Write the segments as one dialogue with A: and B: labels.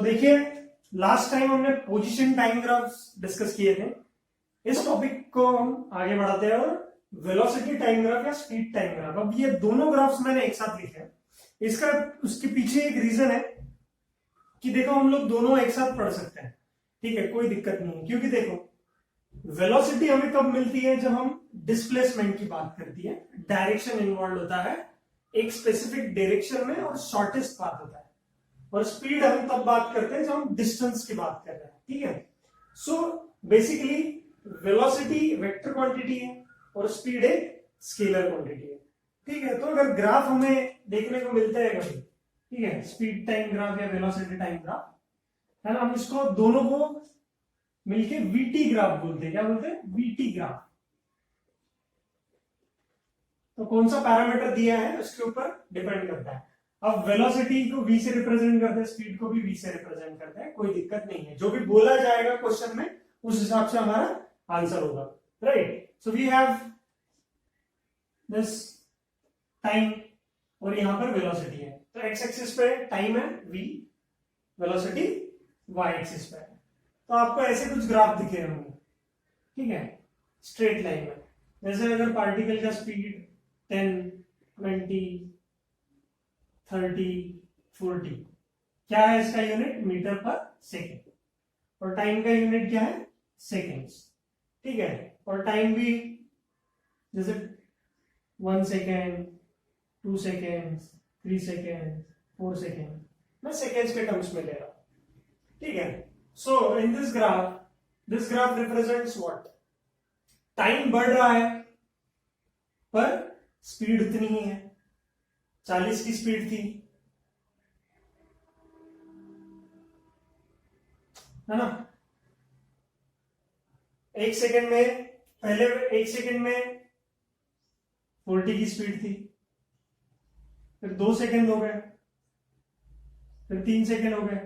A: देखिए last time हमने position time graphs discuss किए थे। इस टॉपिक को हम आगे बढ़ाते हैं और वेलोसिटी टाइम ग्राफ या स्पीड टाइम ग्राफ। अब ये दोनों ग्राफ्स मैंने एक साथ लिखे हैं। इसका उसके पीछे एक रीजन है कि देखो हम लोग दोनों एक साथ पढ़ सकते हैं, ठीक है, कोई दिक्कत नहीं है। क्योंकि देखो वेलोसिटी हमें कब मिलती है, जब हम डिस्प्लेसमेंट की बात करती है, डायरेक्शन इन्वॉल्व होता है एक स्पेसिफिक डायरेक्शन में और शॉर्टेस्ट पाथ होता है। और स्पीड हम तब बात करते हैं जब हम डिस्टेंस की बात कर रहे हैं, ठीक है। So basically velocity vector quantity है और स्पीड एक स्केलर क्वांटिटी है, ठीक है। तो अगर ग्राफ हमें देखने को मिलता है कभी, ठीक है, स्पीड टाइम ग्राफ या वेलोसिटी टाइम ग्राफ, है ना, हम इसको दोनों को मिलके वीटी ग्राफ बोलते हैं। क्या बोलते हैं? VT graph. तो कौन सा पैरामीटर दिया है उसके ऊपर डिपेंड करता है। अब वेलोसिटी को v से रिप्रेजेंट करते हैं, स्पीड को भी v से रिप्रेजेंट करते हैं, कोई दिक्कत नहीं है। जो भी बोला जाएगा क्वेश्चन में उस हिसाब से हमारा आंसर होगा, right. So we have this time और यहां पर वेलोसिटी है। तो एक्स एक्सिस पे टाइम है v, वेलोसिटी y एक्सिस पे है। तो आपको ऐसे कुछ ग्राफ दिखे होंगे, ठीक है, स्ट्रेट लाइन में। जैसे अगर पार्टिकल का स्पीड 10, 20, 30, 40, क्या है इसका यूनिट? Metre per second. और टाइम का यूनिट क्या है? सेकेंड्स, ठीक है। और टाइम भी जैसे 1 सेकेंड, 2 सेकेंड, 3 सेकेंड, 4 सेकेंड, मैं सेकेंड्स के टर्म्स में ले रहा हूं, ठीक है। So in this graph represents what? Time बढ़ रहा है पर स्पीड उतनी ही है। 40 की स्पीड थी, है ना। एक सेकंड में, पहले एक सेकंड में 40 की स्पीड थी, फिर 2 सेकंड हो गए, फिर 3 सेकंड हो गए,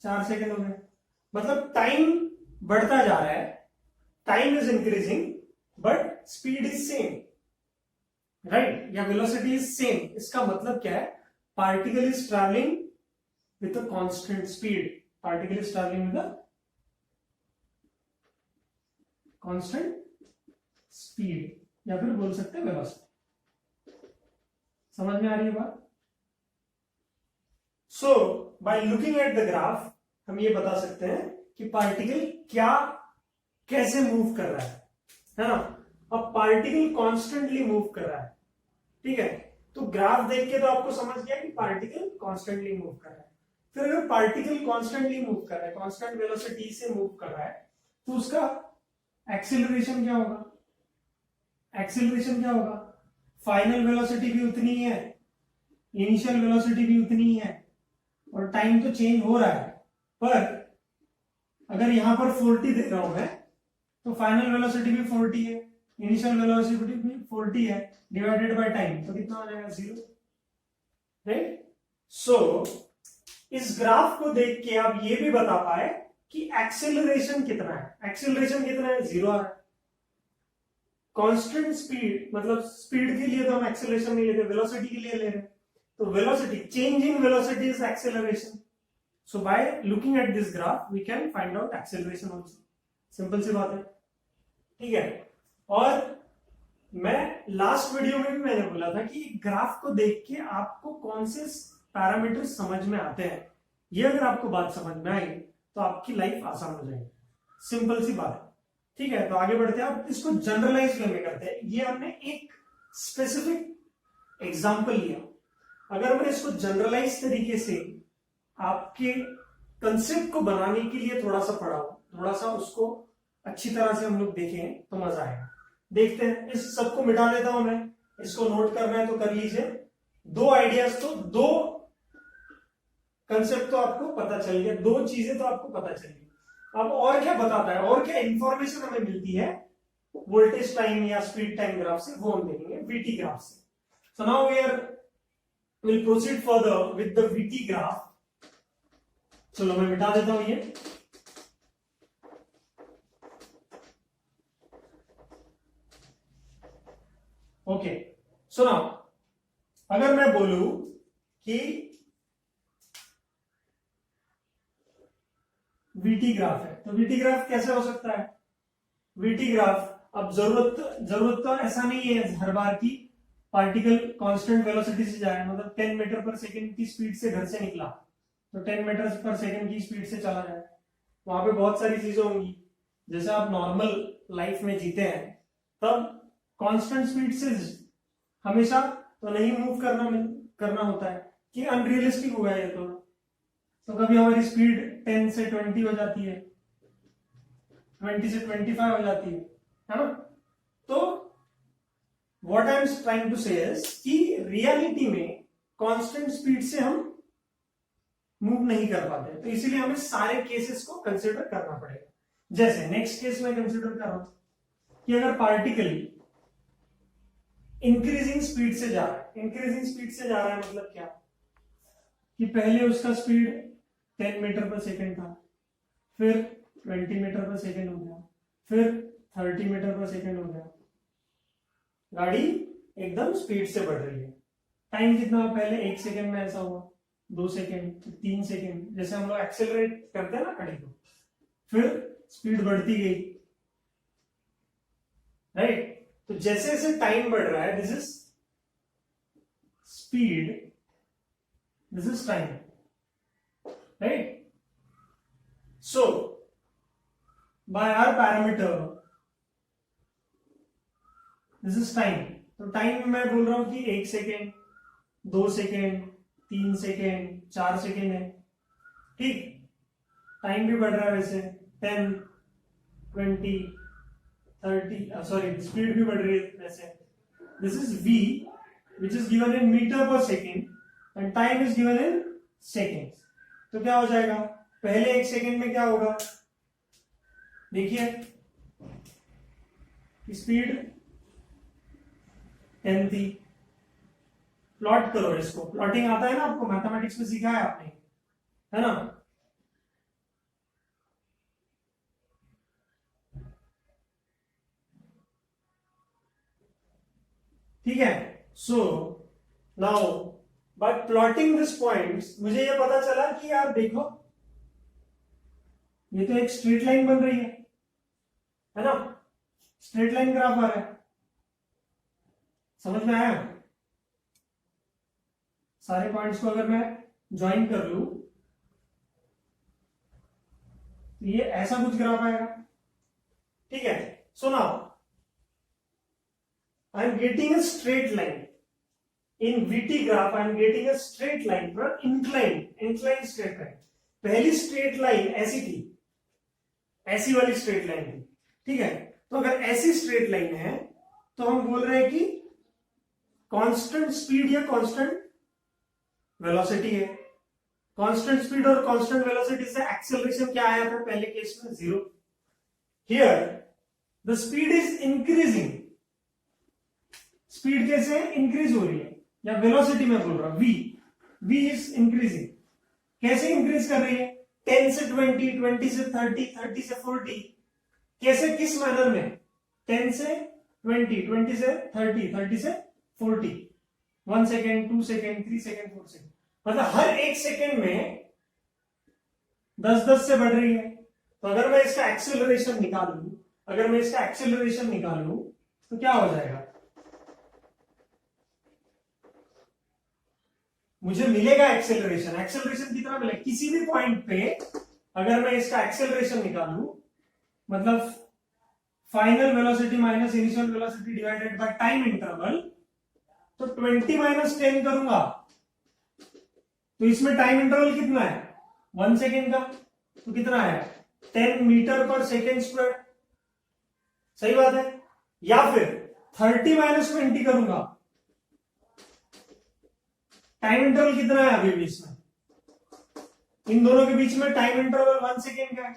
A: 4 सेकंड हो गए। मतलब टाइम बढ़ता जा रहा है, time is increasing but speed is same, right, या वेलोसिटी इज सेम। इसका मतलब क्या है? Particle is travelling with a constant speed. Particle is travelling with a constant speed, या फिर बोल सकते हैं वेलोसिटी। समझ में आ रही है बात? So by looking at the graph हम ये बता सकते हैं कि पार्टिकल कैसे मूव कर रहा है ना। अब पार्टिकल कॉन्स्टेंटली मूव कर रहा है, ठीक है। तो ग्राफ देख के तो आपको समझ गया कि पार्टिकल कॉन्स्टेंटली मूव कर रहा है। फिर अगर पार्टिकल कॉन्स्टेंटली मूव कर रहा है, कॉन्स्टेंट वेलोसिटी से मूव कर रहा है, तो उसका एक्सेलरेशन क्या होगा? एक्सेलरेशन क्या होगा? फाइनल वेलोसिटी भी उतनी ही है, इनिशियल वेलोसिटी भी उतनी ही है, और टाइम तो चेंज हो रहा है। पर अगर यहां पर 40 दे रहा हूं मैं, तो फाइनल वेलोसिटी भी 40 है, इनिशियल वेलोसिटी भी 40 है, डिवाइडेड बाय टाइम, तो कितना आ जाएगा? 0, राइट। सो इस ग्राफ को देख के आप ये भी बता पाए कि एक्सेलरेशन कितना है। एक्सेलरेशन कितना है? 0 आ रहा है। कांस्टेंट स्पीड, मतलब स्पीड के लिए तो हम एक्सेलरेशन नहीं लेते, वेलोसिटी के लिए ले रहे हैं। तो velocity, change in velocity is acceleration. So by looking at this graph we can find out acceleration also. Simple सी बात है, ठीक है। और मैं लास्ट वीडियो में भी मैंने बोला था कि ग्राफ को देख के आपको कौन से पैरामीटर समझ में आते हैं, ये अगर आपको बात समझ में आई तो आपकी लाइफ आसान हो जाएगी। सिंपल सी बात है, ठीक है। तो आगे बढ़ते हैं। अब इसको जनरलाइज में करते हैं। ये हमने एक स्पेसिफिक एग्जांपल लिया। अगर मैं इसको जनरलाइज तरीके से आपके कंसेप्ट को बनाने के लिए थोड़ा सा पढ़ा हूं, थोड़ा सा उसको अच्छी तरह से हम लोग देखें तो मजा आएगा। देखते हैं। इस सबको मिटा देता हूं मैं, इसको नोट करना है तो कर लीजिए। 2 आइडियाज, तो 2 कंसेप्ट तो आपको पता चल गया, 2 चीजें तो आपको पता चल गई। अब और क्या बताता है, और क्या इंफॉर्मेशन हमें मिलती है वोल्टेज टाइम या स्पीड टाइम ग्राफ से, वो हम देखेंगे वीटी ग्राफ से। So now we will proceed further with the VT graph. चलो मैं मिटा देता हूं ये। ओके, सुनो, अगर मैं बोलूं कि वीटी ग्राफ है। तो वीटी ग्राफ कैसे हो सकता है? वीटी ग्राफ, अब जरूरत तो ऐसा नहीं है हर बार की पार्टिकल कांस्टेंट वेलोसिटी से जाए, मतलब 10 मीटर पर सेकंड की स्पीड से घर से निकला तो 10 मीटर पर सेकंड की स्पीड से चला जाए। वहां पे बहुत सारी चीजें होंगी, जैसे आप नॉर्मल लाइफ में जीते हैं तब कांस्टेंट स्पीड से हमेशा तो नहीं मूव करना होता है कि अनरियलिस्टिक हुआ है ये तो कभी हमारी स्पीड 10 से 20 हो जाती है, 20 से 25 हो जाती है ना। तो what I am trying to say is कि रियलिटी में कांस्टेंट स्पीड से हम मूव नहीं कर पाते, तो इसीलिए हमें सारे केसेस को कंसिडर करना पड़ेगा। जैसे नेक्स्ट केस में कंसिडर कर रहा हूं कि अगर पार्टिकल इंक्रीजिंग स्पीड से जा रहा है, इंक्रीजिंग स्पीड से जा रहा है मतलब क्या कि पहले उसका स्पीड 10 मीटर पर सेकेंड था, फिर 20 मीटर पर सेकेंड हो गया, फिर 30 मीटर पर सेकेंड हो गया, गाड़ी एकदम स्पीड से बढ़ रही है। टाइम कितना, पहले 1 सेकेंड में ऐसा हुआ, 2 सेकेंड, 3 सेकेंड, जैसे हम लोग एक्सेलरेट करते हैं ना गाड़ी को, फिर स्पीड बढ़ती गई, राइट। तो जैसे जैसे टाइम बढ़ रहा है, this is speed, this is time, right. So by our parameter this is time. तो टाइम मैं बोल रहा हूं कि 1 सेकेंड, 2 सेकेंड, 3 सेकेंड, 4 सेकेंड है, ठीक। टाइम भी बढ़ रहा है वैसे, 10, 20, 30, सॉरी स्पीड भी बढ़ रही है वैसे। This is v which is given in metre per second and time is given in second. तो क्या हो जाएगा, पहले 1 सेकेंड में क्या होगा, देखिए स्पीड 10 थी, प्लॉट करो इसको, प्लॉटिंग आता है ना आपको, मैथमेटिक्स में सीखा है आपने, है ना। ठीक है। So now bye plotting this points मुझे ये पता चला कि यार देखो ये तो एक स्ट्रेट लाइन बन रही है ना, स्ट्रेट लाइन ग्राफ आ रहा है, समझ में आया। सारे पॉइंट्स को अगर मैं ज्वाइन कर लू तो ये ऐसा कुछ ग्राफ आएगा, ठीक है। So now I am getting a straight line in VT graph. I am getting a straight line for inclined straight line. पहली straight line ऐसी थी, ऐसी वाली straight line थी, ठीक है। तो अगर ऐसी straight line है तो हम बोल रहे हैं कि constant speed या constant velocity है। constant speed और constant velocity से acceleration क्या आया था पहले केस में, 0। Here the speed is increasing, speed कैसे इंक्रीज हो रही है, या वेलोसिटी में बोल रहा हूं, v इज इंक्रीजिंग। कैसे इंक्रीज कर रही है, 10 से 20, 20 से 30, 30 से 40, कैसे, किस मैनर में, 10 से 20, 20 से 30, 30 से 40, 1 सेकेंड, 2 सेकेंड, 3 सेकेंड, 4 सेकेंड, मतलब हर 1 सेकेंड में 10-10 से बढ़ रही है। तो अगर मैं इसका एक्सेलरेशन निकालूं, तो क्या हो जाएगा, मुझे मिलेगा एक्सेलरेशन कितना मिलेगा, किसी भी पॉइंट पे अगर मैं इसका एक्सेलरेशन निकालूं, मतलब final velocity minus initial velocity divided by time interval, तो 20 माइनस 10 करूंगा तो इसमें टाइम इंटरवल कितना है, 1 सेकेंड का, तो कितना है 10 मीटर पर सेकेंड स्क्वायर, सही बात है। या फिर 30 माइनस 20 करूंगा, टाइम इंटरवल कितना है अभी बीच में, इन दोनों के बीच में टाइम इंटरवल 1 सेकेंड का है,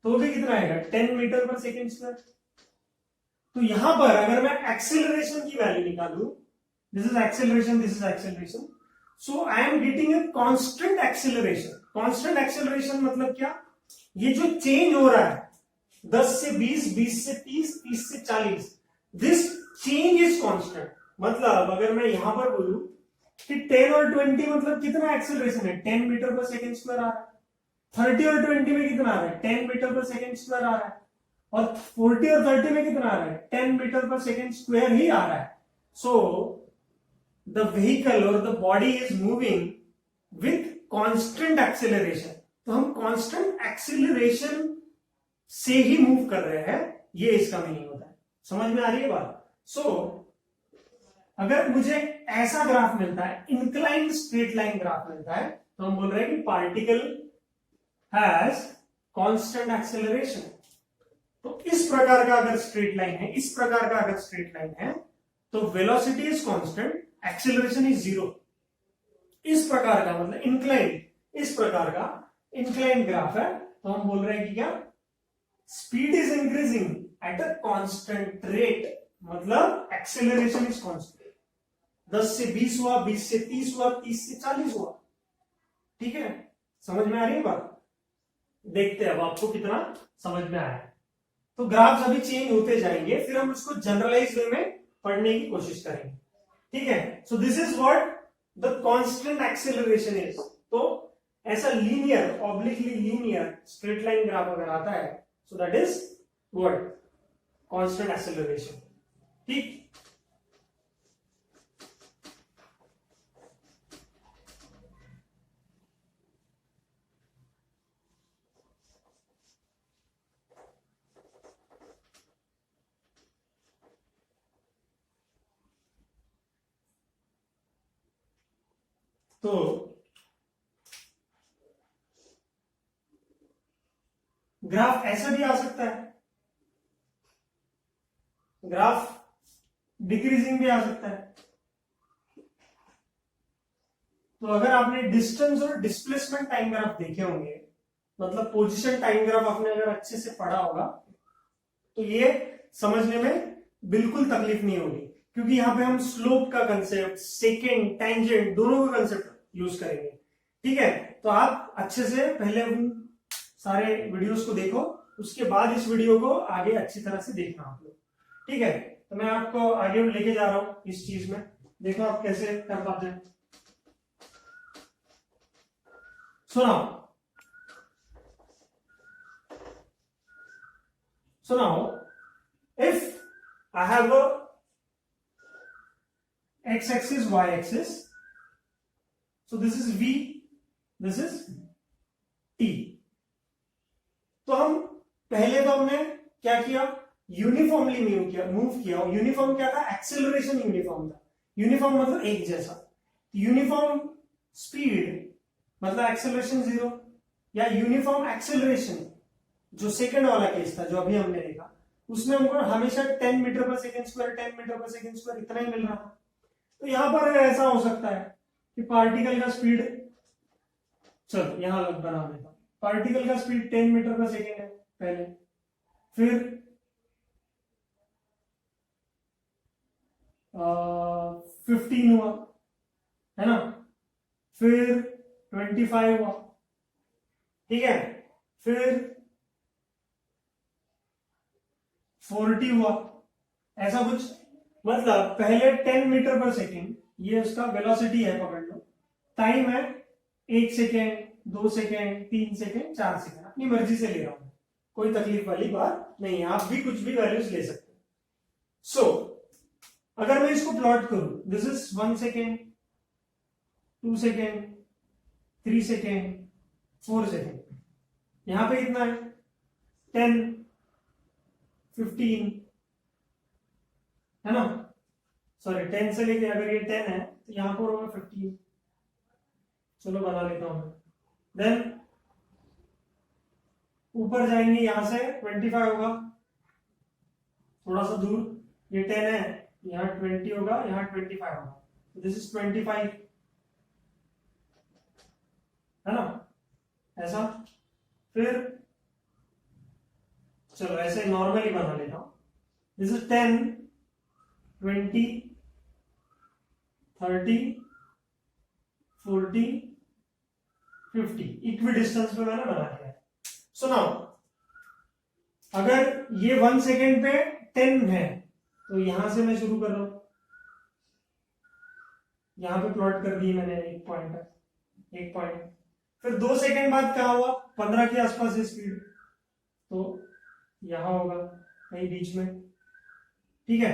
A: तो भी कितना आएगा 10 मीटर पर सेकेंड स्क्वायर। तो यहां पर अगर मैं एक्सेलरेशन की वैल्यू निकालूं, this is acceleration, so I am getting a constant acceleration. Constant acceleration मतलब क्या, ये जो चेंज हो रहा है 10 से 20, 20 से 30, 30 से 40, दिस चेंज इज कांस्टेंट। मतलब अगर मैं यहां पर बोलूं कि 10 और 20 मतलब कितना एक्सेलरेशन है, 10 मीटर पर सेकेंड स्क्वायर आ रहा है, 30 और 20 में कितना आ रहा है? 10 मीटर पर सेकेंड स्क्वायर आ रहा है। और 40 और 30 में कितना आ रहा है? 10 मीटर पर सेकेंड स्क्वायर ही आ रहा है। सो द व्हीकल और the body is moving with constant acceleration. तो हम कांस्टेंट एक्सेलरेशन से ही मूव कर रहे हैं, ये इसका मीनिंग होता है। समझ में आ रही है बात? सो अगर मुझे ऐसा ग्राफ मिलता है, इंक्लाइंड स्ट्रेट लाइन ग्राफ मिलता है, तो हम बोल रहे हैं कि पार्टिकल हैज कांस्टेंट एक्सेलरेशन। तो इस प्रकार का अगर स्ट्रेट लाइन है, इस प्रकार का अगर स्ट्रेट लाइन है, तो velocity is constant, acceleration is zero. इस प्रकार का मतलब इंक्लाइंड, इस प्रकार का इंक्लाइंड ग्राफ है, तो हम बोल रहे हैं कि क्या? Speed is increasing at a constant rate, मतलब एक्सेलरेशन इज कांस्टेंट। 10 से 20 हुआ, 20 से 30 हुआ, 30 से 40 हुआ। ठीक है, समझ में आ रही है बात? देखते हैं अब आपको कितना समझ में आया। तो ग्राफ्स अभी चेंज होते जाएंगे, फिर हम उसको जनरलाइज वे में पढ़ने की कोशिश करेंगे। ठीक है, so this is what the constant acceleration is. तो ऐसा linear, obliquely linear straight line graph अगर आता है, so that is what? Constant acceleration. ठीक, तो ग्राफ ऐसा भी आ सकता है, ग्राफ डिक्रीजिंग भी आ सकता है। तो अगर आपने डिस्टेंस और डिस्प्लेसमेंट टाइम ग्राफ देखे होंगे, मतलब पोजीशन टाइम ग्राफ आपने अगर अच्छे से पढ़ा होगा, तो ये समझने में बिल्कुल तकलीफ नहीं होगी, क्योंकि यहां पे हम स्लोप का कंसेप्ट, सेकेंड, टेंजेंट, दोनों का कंसेप्ट यूज करेंगे। ठीक है, तो आप अच्छे से पहले उन सारे वीडियोस को देखो, उसके बाद इस वीडियो को आगे अच्छी तरह से देखना आप लोग। ठीक है, तो मैं आपको आगे लेके जा रहा हूं इस चीज में, देखो आप कैसे कर पाते हैं। सुनाओ, so now if I have a x axis, y axis, so this is v, this is t। तो हम पहले तो हमने क्या किया? यूनिफॉर्मली मूव किया। यूनिफॉर्म क्या था? एक्सेलरेशन यूनिफॉर्म था। यूनिफॉर्म मतलब एक जैसा। यूनिफॉर्म स्पीड मतलब एक्सेलरेशन जीरो, या यूनिफॉर्म एक्सेलरेशन जो सेकंड वाला केस था, जो अभी हमने देखा, उसमें हमको हमेशा 10 metre per second square, 10 metre per second square इतना ही मिल रहा था। तो यहां पर ऐसा हो सकता है कि पार्टिकल का स्पीड, चलो यहां बना देता हूं, पार्टिकल का स्पीड 10 मीटर पर सेकेंड है पहले, फिर 15 हुआ, है ना, फिर 25 हुआ, ठीक है, फिर 40 हुआ, ऐसा कुछ। मतलब पहले 10 मीटर पर सेकेंड, ये उसका वेलोसिटी है, पकड़ लो। टाइम है 1 सेकेंड, 2 सेकेंड, 3 सेकेंड, 4 सेकेंड, अपनी मर्जी से ले रहा हूं, कोई तकलीफ वाली बात नहीं है, आप भी कुछ भी वैल्यूज ले सकते हो। सो अगर मैं इसको प्लॉट करूं, this is 1 second, 2 second, 3 second, 4 second, यहां पे कितना है? 10, 15, है ना, सॉरी 10 से लेके अगर ये 10 है तो यहां पर होगा 15, चलो बना लेता हूं। देन ऊपर जाएंगे, यहां से 25 होगा, थोड़ा सा दूर, ये 10 है, यहां 20 होगा, यहां 25 होगा, दिस इज 25, है ना, ऐसा। फिर चलो ऐसे नॉर्मली बना लेता हूं, दिस इज 10, 20, 30, 40, 50, इक्वी डिस्टेंस पे मैंने बना दिया। सो नाउ अगर ये 1 सेकेंड पे 10 है, तो यहां से मैं शुरू कर रहा हूं, यहां पे प्लॉट कर दी मैंने एक पॉइंट, फिर 2 सेकंड बाद क्या हुआ, 15 के आसपास है स्पीड, तो यहां होगा कहीं बीच में, ठीक है।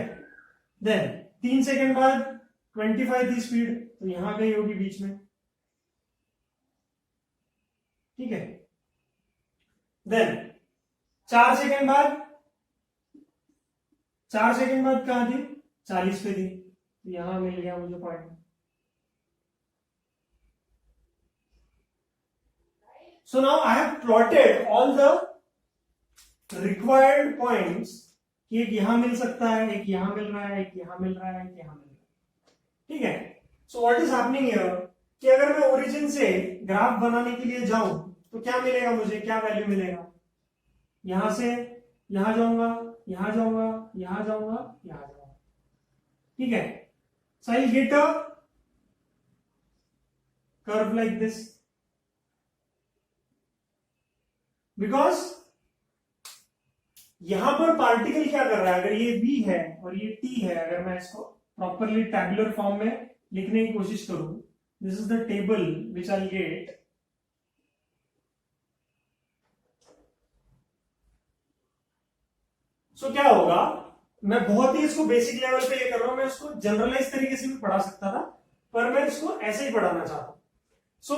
A: देन 3 सेकंड बाद 25 थी स्पीड, तो यहां कहीं होगी बीच में, ठीक है। देन 4 सेकंड बाद, 4 सेकंड बाद कहां थी, 40 पे थी, तो यहां मिल गया मुझे point. So now I have plotted all the required points कि एक यहां मिल सकता है, एक यहां मिल रहा है, एक यहां मिल रहा है, एक यहां मिल रहा है, ठीक है। So what is happening here कि अगर मैं ओरिजिन से ग्राफ बनाने के लिए जाऊं तो क्या मिलेगा मुझे, क्या वैल्यू मिलेगा, यहां से यहां जाऊंगा, यहां जाऊंगा, यहां जाऊंगा, यहां जाऊंगा, ठीक है। So I'll get a curve like this because यहां पर पार्टिकल क्या कर रहा है, अगर ये v है और ये t है, अगर मैं इसको प्रॉपरली टैबुलर फॉर्म में लिखने की कोशिश करूं, this is the table which I get, so क्या होगा, मैं बहुत ही इसको बेसिक लेवल पे ये कर रहा हूं, मैं इसको जनरलाइज तरीके से भी पढ़ा सकता था, पर मैं इसको ऐसे ही पढ़ाना चाहता हूं। So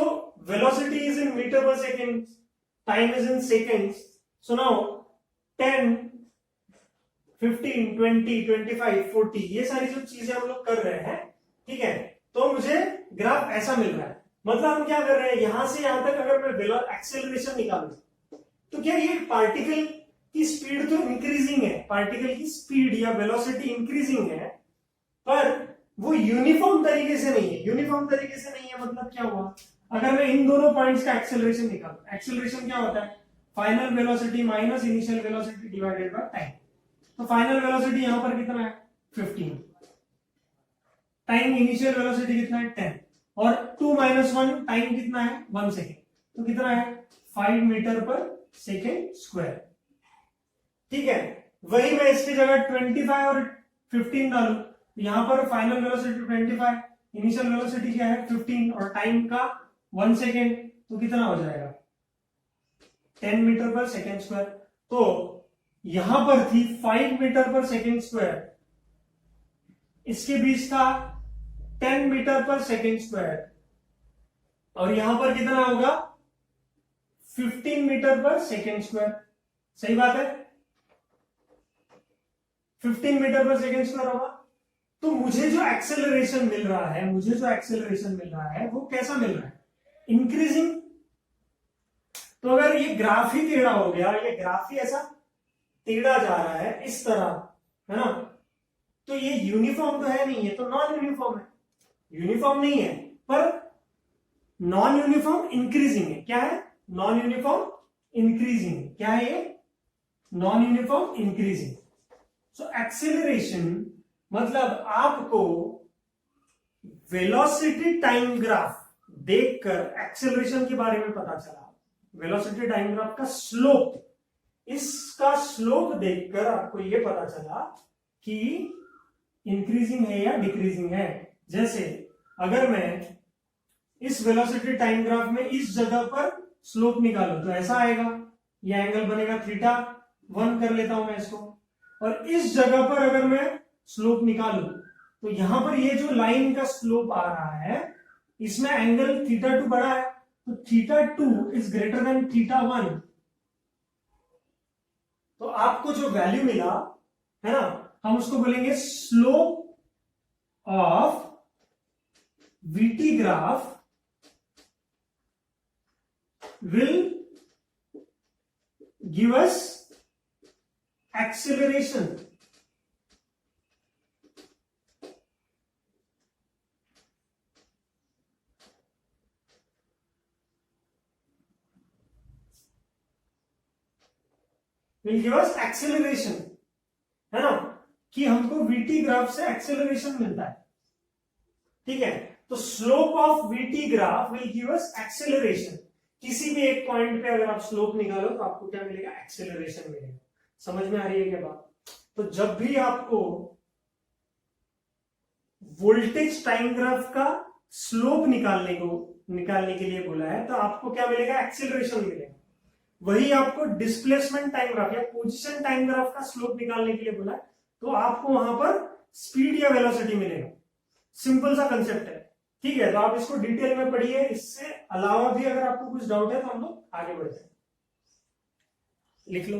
A: velocity is in metre per second, time is in seconds. So now 10, 15, 20, 25, 40 ये सारी जो चीजें हम लोग कर रहे हैं, ठीक है, तो मुझे ग्राफ ऐसा मिल रहा है। मतलब हम क्या कर रहे हैं, यहां से यहां तक अगर मैं एक्सेलरेशन निकालूं तो क्या ये पार्टिकल की स्पीड तो इंक्रीजिंग है, पार्टिकल की स्पीड या वेलोसिटी इंक्रीजिंग है, पर वो यूनिफॉर्म तरीके से नहीं है। यूनिफॉर्म तरीके से नहीं है मतलब क्या हुआ, अगर मैं इन दोनों पॉइंट्स का एक्सेलरेशन निकालूं, एक्सेलरेशन क्या होता है, final velocity minus initial velocity divided by time. तो फाइनल वेलोसिटी यहां पर कितना है, 15, टाइम इनिशियल वेलोसिटी कितना है, 10, और 2 - 1 टाइम कितना है, 1 सेकेंड, तो कितना है, 5 मीटर पर सेकेंड स्क्वायर, ठीक है। वही मैं इसकी जगह 25 और 15 डालू, यहां पर फाइनल वेलोसिटी 25, इनिशियल वेलोसिटी क्या है 15, और टाइम का 1 सेकेंड, तो कितना हो जाएगा, 10 मीटर पर सेकेंड स्क्वायर। तो यहां पर थी 5 मीटर पर सेकेंड स्क्वायर, इसके बीच था 10 मीटर पर सेकेंड स्क्वायर, और यहां पर कितना होगा, 15 मीटर पर सेकेंड स्क्वायर। सही बात है, 15 मीटर पर सेकेंड स्क्वायर होगा। तो मुझे जो एक्सेलरेशन मिल रहा है, मुझे जो एक्सेलरेशन मिल रहा है वो कैसा मिल रहा है, इंक्रीजिंग। तो अगर ये ग्राफ ही टेढ़ा हो गया, ये ग्राफ ही ऐसा टेढ़ा जा रहा है इस तरह, है ना, तो ये यूनिफॉर्म तो है नहीं, है तो नॉन यूनिफॉर्म है, यूनिफॉर्म नहीं है, पर नॉन यूनिफॉर्म इंक्रीजिंग है। क्या है, नॉन यूनिफॉर्म इंक्रीजिंग, क्या है ये, non uniform increasing. So acceleration मतलब आपको वेलोसिटी टाइम ग्राफ देखकर एक्सेलरेशन के बारे में पता चला, वेलोसिटी टाइम ग्राफ का स्लोप, इसका स्लोप देखकर आपको यह पता चला कि इंक्रीजिंग है या डिक्रीजिंग है। जैसे अगर मैं इस वेलोसिटी टाइम ग्राफ में इस जगह पर स्लोप निकालूं तो ऐसा आएगा, यह एंगल बनेगा θ1 कर लेता हूं मैं इसको, और इस जगह पर अगर मैं स्लोप निकालूं तो यहां पर ये जो लाइन का स्लोप आ रहा है इसमें एंगल θ2 बड़ा है, तो θ2 इज ग्रेटर देन θ1। तो आपको जो वैल्यू मिला है ना, हम उसको बोलेंगे slope of VT graph will give us acceleration. Will give us acceleration, है ना, कि हमको VT ग्राफ से एक्सेलरेशन मिलता है, ठीक है। तो slope of VT graph will give us acceleration. किसी भी एक पॉइंट पे अगर आप स्लोप निकालो तो आपको क्या मिलेगा, एक्सेलरेशन मिलेगा। समझ में आ रही है क्या बात? तो जब भी आपको वोल्टेज टाइम ग्राफ का स्लोप निकालने के लिए बोला है, तो आपको क्या मिलेगा, एक्सीलरेशन मिलेगा। वही आपको डिस्प्लेसमेंट टाइम ग्राफ या पोजीशन टाइम ग्राफ का स्लोप निकालने के लिए बोला है, तो आपको वहां पर स्पीड या वेलोसिटी मिलेगा। सिंपल सा कंसेप्ट है, ठीक है। तो आप इसको डिटेल में पढ़िए। इससे अलावा भी अगर आपको कुछ डाउट है तो हम लोग आगे बढ़ते हैं। लिख लो।